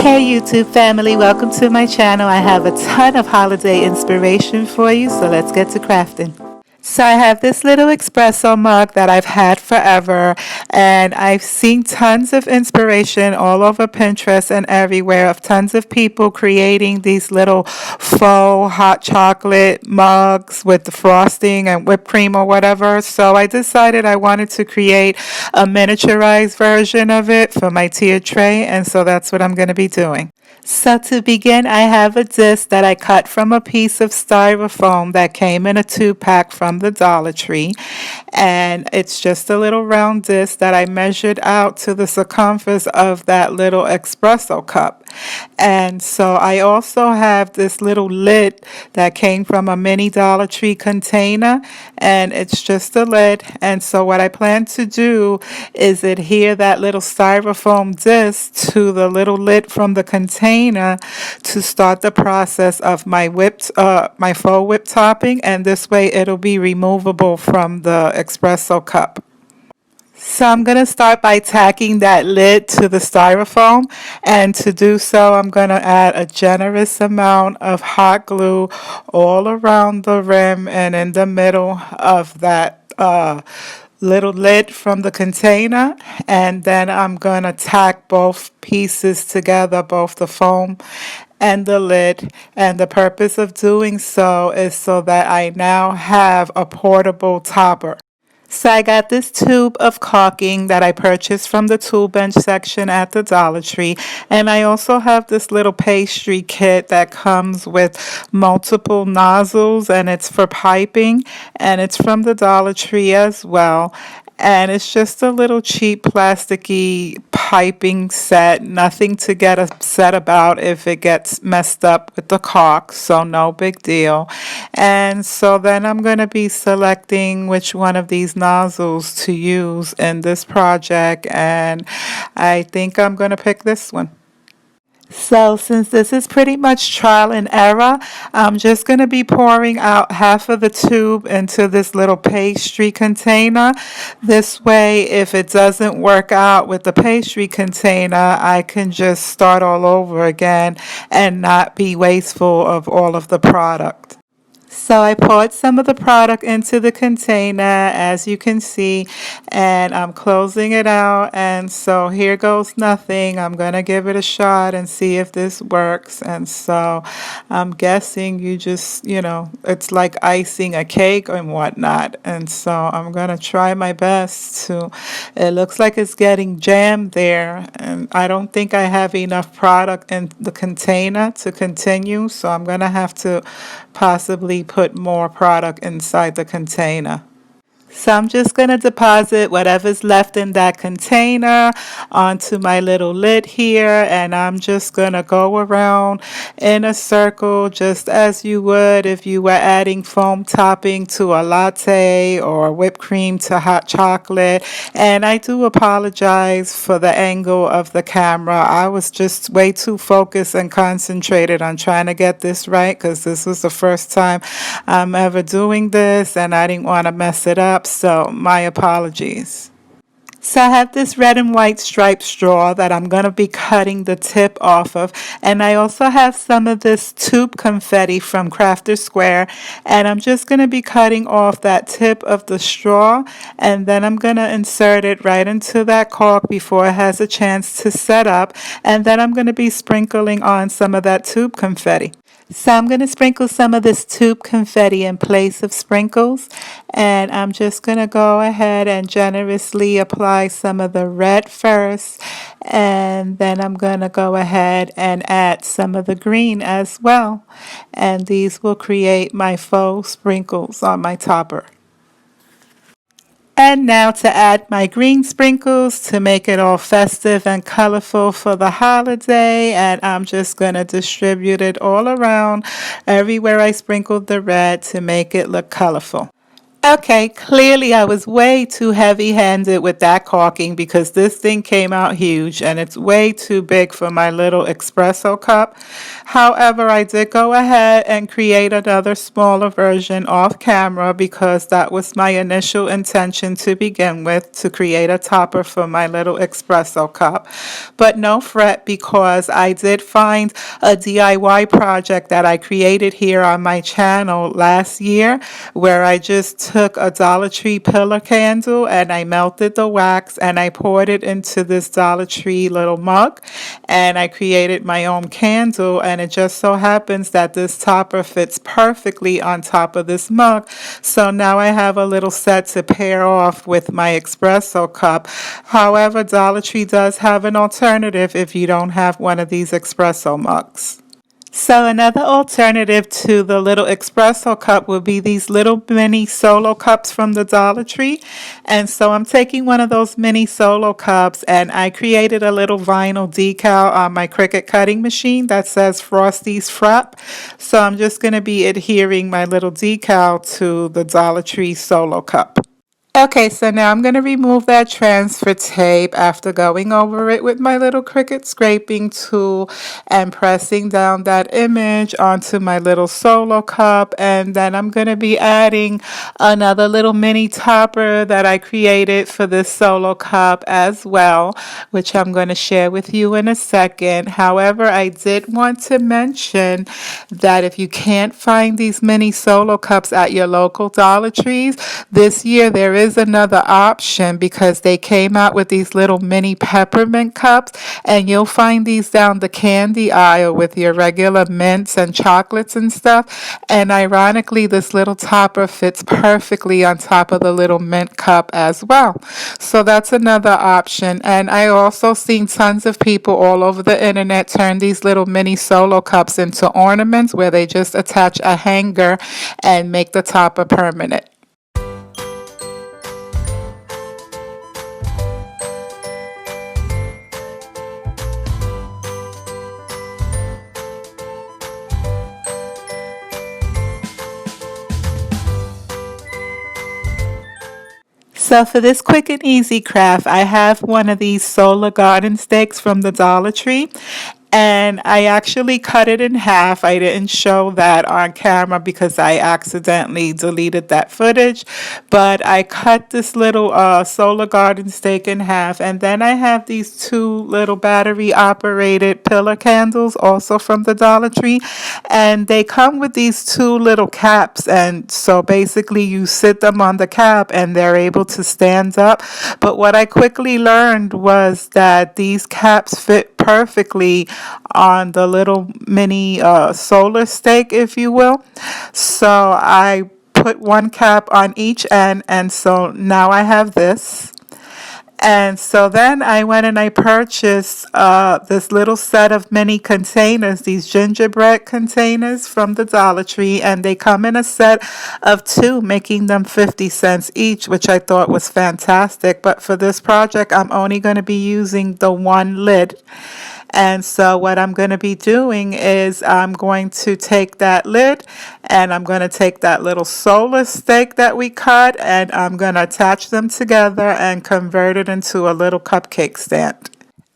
Hey YouTube family, welcome to my channel. I have a ton of holiday inspiration for you, so let's get to crafting. So I have this little espresso mug that I've had forever, and I've seen tons of inspiration all over Pinterest and everywhere of tons of people creating these little faux hot chocolate mugs with the frosting and whipped cream or whatever. So I decided I wanted to create a miniaturized version of it for my tier tray, and so that's what I'm going to be doing. So to begin, I have a disc that I cut from a piece of styrofoam that came in a 2-pack from the Dollar Tree. And it's just a little round disc that I measured out to the circumference of that little espresso cup. And so I also have this little lid that came from a mini Dollar Tree container, and it's just a lid. And so what I plan to do is adhere that little styrofoam disc to the little lid from the container to start the process of my my faux whip topping, and this way it'll be removable from the espresso cup. So I'm going to start by tacking that lid to the styrofoam, and to do so I'm going to add a generous amount of hot glue all around the rim and in the middle of that little lid from the container, and then I'm going to tack both pieces together, both the foam and the lid, and the purpose of doing so is so that I now have a portable topper. So I got this tube of caulking that I purchased from the tool bench section at the Dollar Tree, and I also have this little pastry kit that comes with multiple nozzles, and it's for piping, and it's from the Dollar Tree as well. And it's just a little cheap plasticky piping set, nothing to get upset about if it gets messed up with the caulk, so no big deal. And so then I'm going to be selecting which one of these nozzles to use in this project, and I think I'm going to pick this one. So since this is pretty much trial and error, I'm just going to be pouring out half of the tube into this little pastry container. This way, if it doesn't work out with the pastry container, I can just start all over again and not be wasteful of all of the product. So I poured some of the product into the container, as you can see, and I'm closing it out. And so here goes nothing. I'm going to give it a shot and see if this works. And so I'm guessing you just, it's like icing a cake and whatnot. And so I'm going to try my best to, it looks like it's getting jammed there. And I don't think I have enough product in the container to continue. So I'm going to have to possibly put more product inside the container. So I'm just going to deposit whatever's left in that container onto my little lid here, and I'm just going to go around in a circle just as you would if you were adding foam topping to a latte or whipped cream to hot chocolate. And I do apologize for the angle of the camera. I was just way too focused and concentrated on trying to get this right, because this was the first time I'm ever doing this and I didn't want to mess it up. So my apologies. So I have this red and white striped straw that I'm going to be cutting the tip off of. And I also have some of this tube confetti from Crafter Square. And I'm just going to be cutting off that tip of the straw. And then I'm going to insert it right into that cork before it has a chance to set up. And then I'm going to be sprinkling on some of that tube confetti. So I'm going to sprinkle some of this tube confetti in place of sprinkles, and I'm just going to go ahead and generously apply some of the red first, and then I'm going to go ahead and add some of the green as well, and these will create my faux sprinkles on my topper. And now to add my green sprinkles to make it all festive and colorful for the holiday. And I'm just going to distribute it all around everywhere I sprinkled the red to make it look colorful. Okay, clearly I was way too heavy-handed with that caulking because this thing came out huge and it's way too big for my little espresso cup. However, I did go ahead and create another smaller version off camera because that was my initial intention to begin with, to create a topper for my little espresso cup. But no fret, because I did find a DIY project that I created here on my channel last year, where I just took a Dollar Tree pillar candle and I melted the wax and I poured it into this Dollar Tree little mug, and I created my own candle, and it just so happens that this topper fits perfectly on top of this mug. So now I have a little set to pair off with my espresso cup. However, Dollar Tree does have an alternative if you don't have one of these espresso mugs. So another alternative to the little espresso cup would be these little mini solo cups from the Dollar Tree. And so I'm taking one of those mini solo cups and I created a little vinyl decal on my Cricut cutting machine that says Frosty's Frap. So I'm just going to be adhering my little decal to the Dollar Tree solo cup. Okay, so now I'm going to remove that transfer tape after going over it with my little Cricut scraping tool and pressing down that image onto my little solo cup. And then I'm going to be adding another little mini topper that I created for this solo cup as well, which I'm going to share with you in a second. However, I did want to mention that if you can't find these mini solo cups at your local Dollar Trees, this year there is another option because they came out with these little mini peppermint cups, and you'll find these down the candy aisle with your regular mints and chocolates and stuff. And ironically, this little topper fits perfectly on top of the little mint cup as well. So that's another option. And I also seen tons of people all over the internet turn these little mini solo cups into ornaments where they just attach a hanger and make the topper permanent. So for this quick and easy craft, I have one of these solar garden stakes from the Dollar Tree. And I actually cut it in half. I didn't show that on camera because I accidentally deleted that footage. But I cut this little solar garden stake in half. And then I have these two little battery operated pillar candles also from the Dollar Tree. And they come with these two little caps. And so basically you sit them on the cap and they're able to stand up. But what I quickly learned was that these caps fit perfectly on the little mini solar stake, if you will. So I put one cap on each end, and so now I have this. And so then I went and I purchased this little set of mini containers, these gingerbread containers from the Dollar Tree, and they come in a set of two, making them 50 cents each, which I thought was fantastic. But for this project, I'm only going to be using the one lid. And so what I'm going to be doing is I'm going to take that lid and I'm going to take that little solar stake that we cut and I'm going to attach them together and convert it into a little cupcake stand.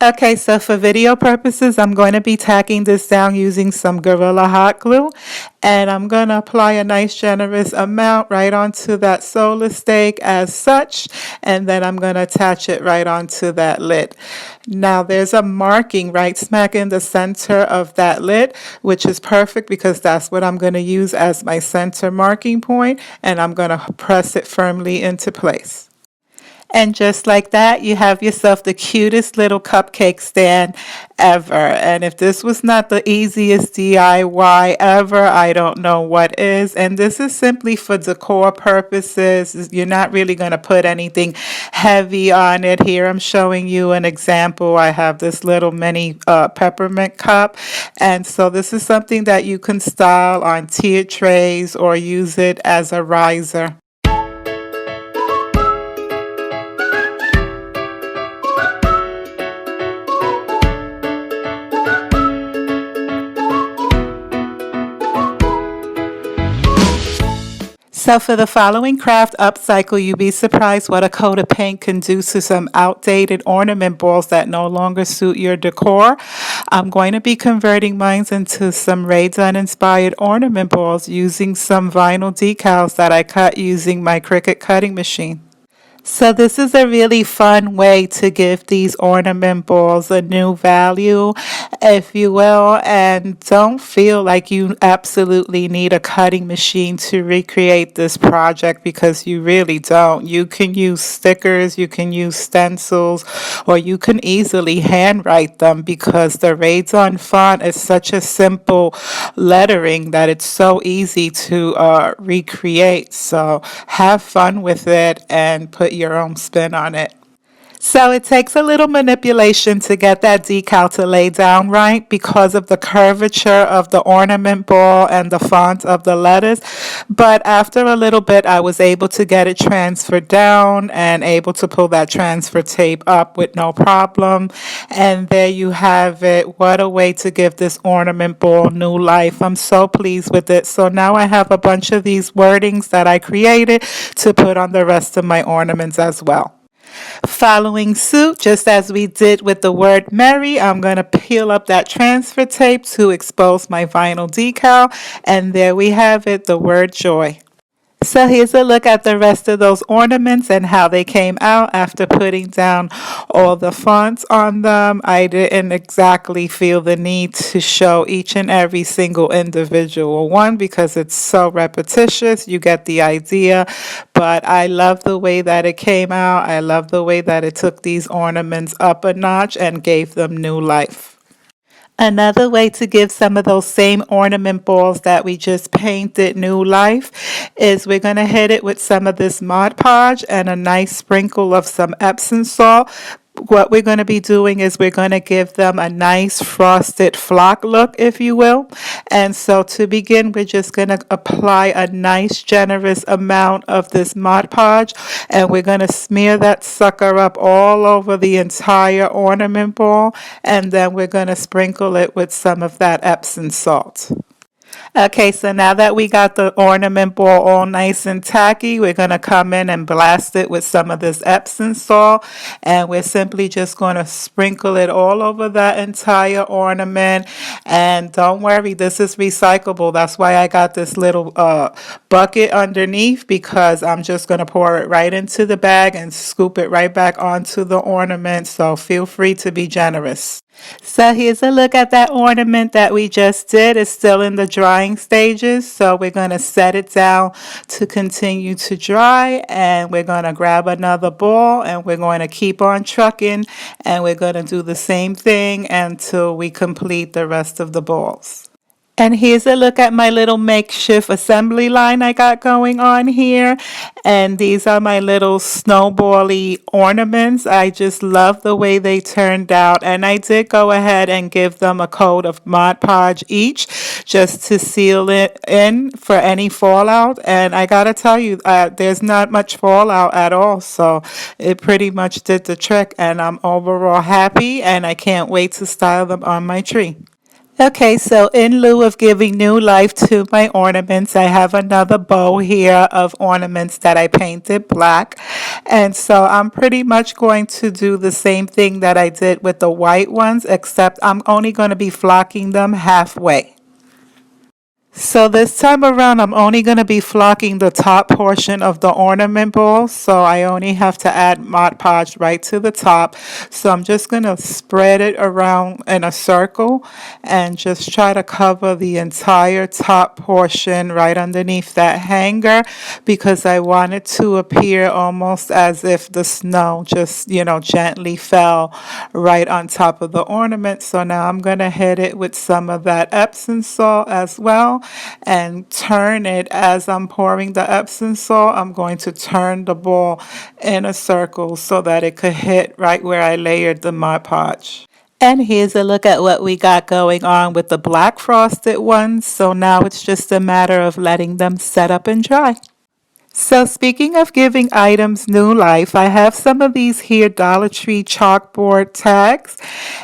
Okay, so for video purposes, I'm going to be tacking this down using some Gorilla Hot Glue. And I'm going to apply a nice generous amount right onto that solar stake as such. And then I'm going to attach it right onto that lid. Now there's a marking right smack in the center of that lid, which is perfect because that's what I'm going to use as my center marking point. And I'm going to press it firmly into place. And just like that, you have yourself the cutest little cupcake stand ever. And if this was not the easiest DIY ever, I don't know what is. And this is simply for decor purposes. You're not really going to put anything heavy on it. Here I'm showing you an example. I have this little mini peppermint cup. And so this is something that you can style on tier trays or use it as a riser. So for the following craft upcycle, you'd be surprised what a coat of paint can do to some outdated ornament balls that no longer suit your decor. I'm going to be converting mine into some Rae Dunn inspired ornament balls using some vinyl decals that I cut using my Cricut cutting machine. So this is a really fun way to give these ornament balls a new value, if you will, and don't feel like you absolutely need a cutting machine to recreate this project because you really don't. You can use stickers, you can use stencils, or you can easily handwrite them because the Rae Dunn font is such a simple lettering that it's so easy to recreate. So have fun with it and put your own spin on it. So it takes a little manipulation to get that decal to lay down right because of the curvature of the ornament ball and the font of the letters. But after a little bit, I was able to get it transferred down and able to pull that transfer tape up with no problem. And there you have it. What a way to give this ornament ball new life. I'm so pleased with it. So now I have a bunch of these wordings that I created to put on the rest of my ornaments as well. Following suit, just as we did with the word Mary, I'm going to peel up that transfer tape to expose my vinyl decal. And there we have it, the word joy. So here's a look at the rest of those ornaments and how they came out after putting down all the fonts on them. I didn't exactly feel the need to show each and every single individual one because it's so repetitious. You get the idea, but I love the way that it came out. I love the way that it took these ornaments up a notch and gave them new life. Another way to give some of those same ornament balls that we just painted new life is we're going to hit it with some of this Mod Podge and a nice sprinkle of some Epsom salt. What we're going to be doing is we're going to give them a nice frosted flock look, if you will. And so to begin, we're just going to apply a nice generous amount of this Mod Podge, and we're going to smear that sucker up all over the entire ornament ball, and then we're going to sprinkle it with some of that Epsom salt. Okay, so now that we got the ornament ball all nice and tacky, we're going to come in and blast it with some of this Epsom salt. And we're simply just going to sprinkle it all over that entire ornament. And don't worry, this is recyclable. That's why I got this little bucket underneath, because I'm just going to pour it right into the bag and scoop it right back onto the ornament. So feel free to be generous. So here's a look at that ornament that we just did. It's still in the drying stages, so we're going to set it down to continue to dry, and we're going to grab another ball and we're going to keep on trucking, and we're going to do the same thing until we complete the rest of the balls. And here's a look at my little makeshift assembly line I got going on here. And these are my little snowbally ornaments. I just love the way they turned out. And I did go ahead and give them a coat of Mod Podge each just to seal it in for any fallout. And I gotta tell you, there's not much fallout at all. So it pretty much did the trick. And I'm overall happy, and I can't wait to style them on my tree. Okay, so in lieu of giving new life to my ornaments, I have another bow here of ornaments that I painted black. And so I'm pretty much going to do the same thing that I did with the white ones, except I'm only going to be flocking them halfway. So this time around, I'm only going to be flocking the top portion of the ornament ball. So I only have to add Mod Podge right to the top. So I'm just going to spread it around in a circle and just try to cover the entire top portion right underneath that hanger, because I want it to appear almost as if the snow just, gently fell right on top of the ornament. So now I'm going to hit it with some of that Epsom salt as well, and turn it as I'm pouring the Epsom salt. I'm going to turn the ball in a circle so that it could hit right where I layered the Mod Podge. And here's a look at what we got going on with the black frosted ones. So now it's just a matter of letting them set up and dry. So speaking of giving items new life, I have some of these here Dollar Tree chalkboard tags.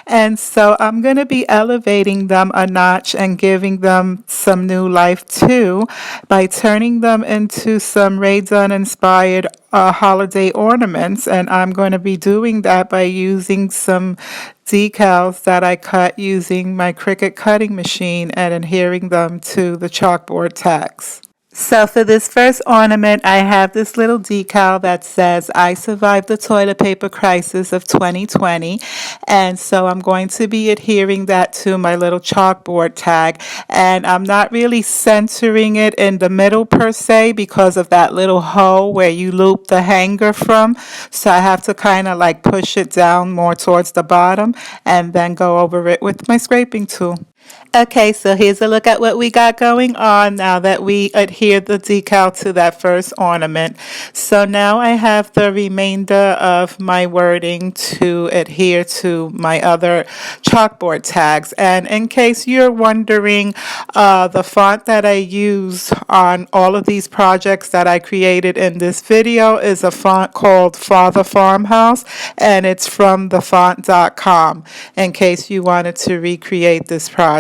And so I'm going to be elevating them a notch and giving them some new life too by turning them into some Rae Dunn inspired holiday ornaments. And I'm going to be doing that by using some decals that I cut using my Cricut cutting machine and adhering them to the chalkboard tags. So for this first ornament, I have this little decal that says, I survived the toilet paper crisis of 2020. And so I'm going to be adhering that to my little chalkboard tag. And I'm not really centering it in the middle per se because of that little hole where you loop the hanger from. So I have to kind of like push it down more towards the bottom and then go over it with my scraping tool. Okay, so here's a look at what we got going on now that we adhere the decal to that first ornament. So now I have the remainder of my wording to adhere to my other chalkboard tags. And in case you're wondering, the font that I use on all of these projects that I created in this video is a font called Father Farmhouse, and it's from thefont.com in case you wanted to recreate this project.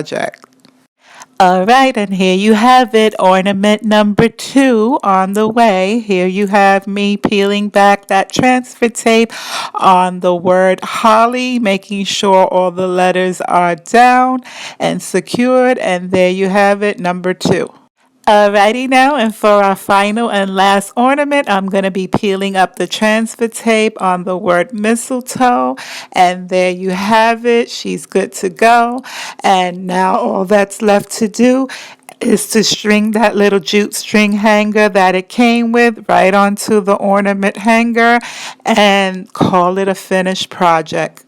All right, and here you have it, ornament number 2 on the way. Here you have me peeling back that transfer tape on the word holly, making sure all the letters are down and secured, and there you have it, number 2. Alrighty now, and for our final and last ornament, I'm going to be peeling up the transfer tape on the word mistletoe, and there you have it. She's good to go, and now all that's left to do is to string that little jute string hanger that it came with right onto the ornament hanger and call it a finished project.